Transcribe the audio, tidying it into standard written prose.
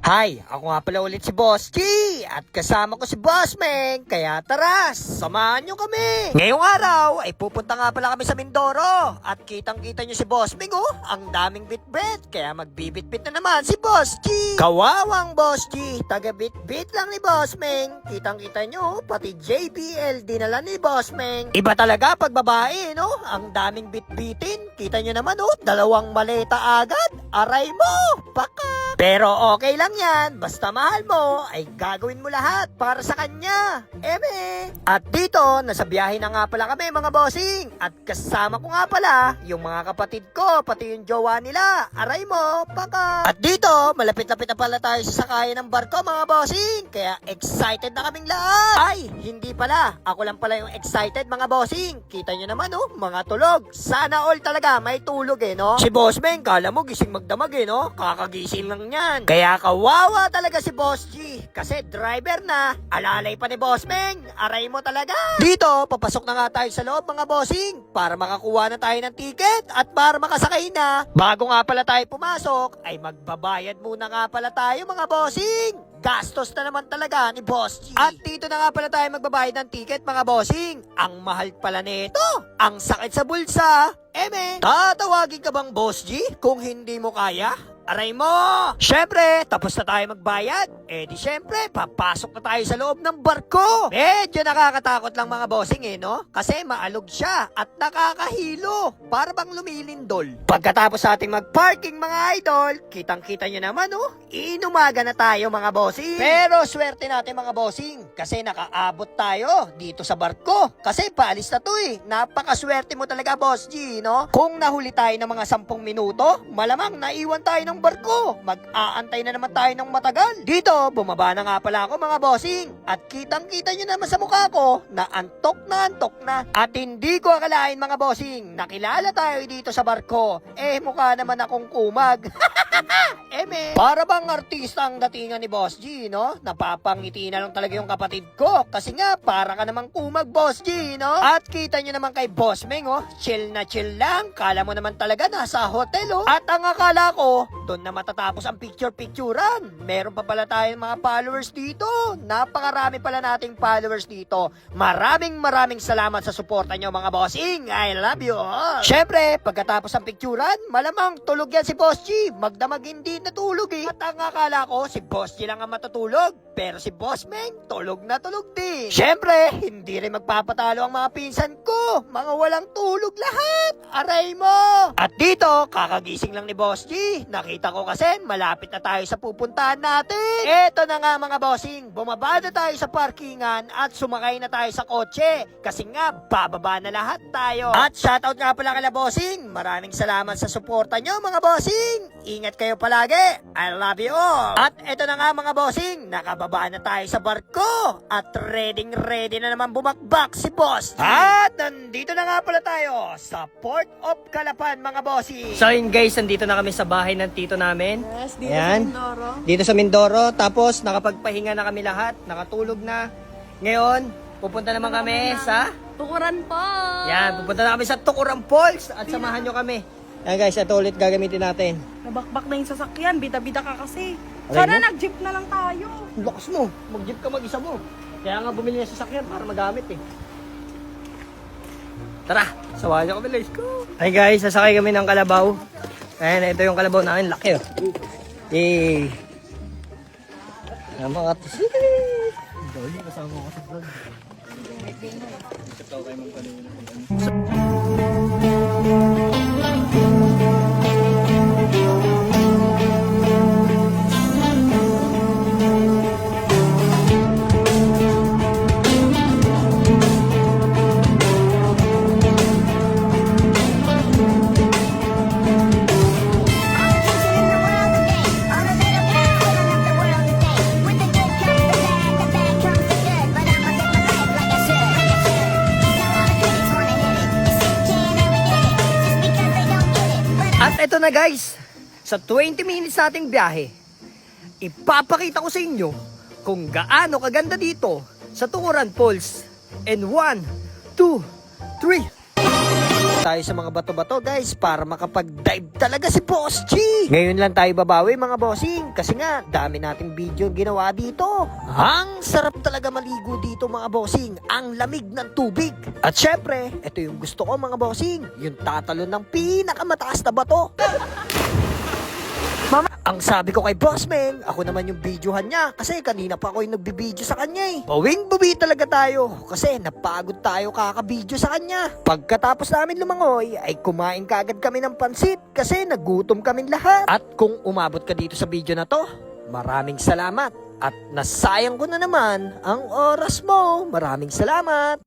Hi, ako nga pala ulit si Boss G at kasama ko si Boss Meng, kaya tara, samahan nyo kami. Ngayong araw ay pupunta nga pala kami sa Mindoro at kitang-kita nyo si Boss Meng ang daming bitbit, kaya magbibitbit na naman si Boss G. Kawawang Boss G, taga bitbit lang ni Boss Meng. Kitang-kita nyo, pati JBL dinala ni Boss Meng. Iba talaga pag babae, no? Ang daming bitbitin. Kita nyo naman, dalawang maleta agad. Aray mo, baka. Pero okay lang yan, basta mahal mo, ay gagawin mo lahat para sa kanya. Eme! At dito, nasa biyahe na nga pala kami mga bossing. At kasama ko nga pala, yung mga kapatid ko, pati yung jowa nila. Aray mo, baka. At dito, malapit-lapit na pala tayo sa sakayan ng barko mga bossing. Kaya excited na kaming lahat. Ay, hindi pala. Ako lang pala yung excited mga bossing. Kita nyo naman mga tulog. Sana all talaga may tulog no? Si Boss Meng, kala mo gising magdamag no? Kakagising lang yan. Kaya kawawa talaga si Boss G. Kasi driver na, alalay pa ni Boss Meng. Aray mo talaga. Dito, papasok na nga tayo sa loob mga bossing para makakuha na tayo ng ticket at para makasakay na. Bago nga pala tayo pumasok, ay magbabayad muna nga pala tayo mga bossing. Gastos na naman talaga ni Boss G. At dito na nga pala tayo magbabayad ng ticket mga bossing. Ang mahal pala nito. Ang sakit sa bulsa. Eme, tatawagin ka bang Boss G kung hindi mo kaya? Aray mo! Syempre, tapos na tayo magbayad. Di syempre, papasok na tayo sa loob ng barko. Medyo nakakatakot lang mga bossing no? Kasi maalog siya at nakakahilo. Para bang lumilindol. Pagkatapos sa ating magparking mga idol, kitang-kita nyo naman inumaga na tayo mga bossing. Pero swerte natin mga bossing kasi nakaabot tayo dito sa barko. Kasi paalis na to Napakaswerte mo talaga Boss G, no? Kung nahuli tayo ng mga 10 minuto, malamang naiwan tayo ng barko. Mag-aantay na naman tayo ng matagal. Dito, bumaba na nga pala ako mga bossing. At kitang-kita nyo naman sa mukha ko na antok na. At hindi ko akalain mga bossing, nakilala tayo dito sa barko. Mukha naman akong kumag. Eme, para bang artista ang datingan ni Boss G, no? Napapangiti na lang talaga yung kapatid ko. Kasi nga, para ka namang kumag, Boss G, no? At kita nyo naman kay Boss Meng, chill na chill lang. Kala mo naman talaga nasa hotel, At ang akala ko, doon na matatapos ang picture-picturan. Meron pa pala tayong mga followers dito. Napakarami pala nating followers dito. Maraming salamat sa suporta nyo mga bossing. I love you all. Syempre, pagkatapos ang picturan, malamang tulog yan si Boss G. Magdamag hindi natulog At ang akala ko, si Boss G lang ang matutulog. Pero si Boss Meng, tulog na tulog din. Syempre, hindi rin magpapatalo ang mga pinsan ko. Mga walang tulog lahat. Aray mo. At dito, kakagising lang ni Boss G. Nakita ko kasi malapit na tayo sa pupuntahan natin. Eto na nga mga bossing, bumaba na tayo sa parkingan at sumakay na tayo sa kotse. Kasi nga, bababa na lahat tayo. At shoutout nga pala kala bossing. Maraming salamat sa suporta nyo mga bossing. Ingat kayo palagi. I love you all. At eto na nga mga bossing, nakababa na tayo sa barko. At ready na naman bumakbak si Boss G. At nandito na nga pala tayo sa Port of Calapan mga bossing. So yun guys, nandito na kami sa bahay ng tito namin. Yes, dito Ayan. sa Mindoro. Dito sa Mindoro. Tapos nakapagpahinga na kami lahat. Nakatulog na. Ngayon, pupunta naman kami sa... Tukuran po! Yan, pupunta na kami sa Tukuran Falls. At samahan nyo kami. Yan guys, ito ulit gagamitin natin. Nabakbak na yung sasakyan. Bida-bida ka kasi. Aray Sana mo? nag-jeep na lang tayo. Lakas mo. Mag-jeep ka mag-isa mo. Kaya nga bumili ng sasakyan para magamit Tara, samahan nyo kami. Let's go. Hi guys, sasakay kami ng kalabaw. Ayan, ito yung kalabaw namin. Laki Yay! Mga katis. Dali, kasama ko sa vlog. Ito kayo mong kanina. At eto na guys, sa 20 minutes nating biyahe, ipapakita ko sa inyo kung gaano kaganda dito sa Tukuran Falls. And 1, 2, 3. tayo sa mga bato-bato guys para makapag-dive talaga si Boss G. Ngayon lang tayo babawi mga bossing kasi nga dami nating video ginawa dito. Ang sarap talaga maligo dito mga bossing, ang lamig ng tubig. At syempre, ito yung gusto ko mga bossing, yung tatalon ng pinakamataas na bato. Ang sabi ko kay Boss Meng, ako naman yung videohan niya kasi kanina pa ako yung nagbibideo sa kanya eh. Bawing-bubi talaga tayo kasi napagod tayo kakabideo sa kanya. Pagkatapos namin lumangoy ay kumain kagad kami ng pansit kasi nagutom kaming lahat. At kung umabot ka dito sa video na to, maraming salamat. At nasayang ko na naman ang oras mo. Maraming salamat.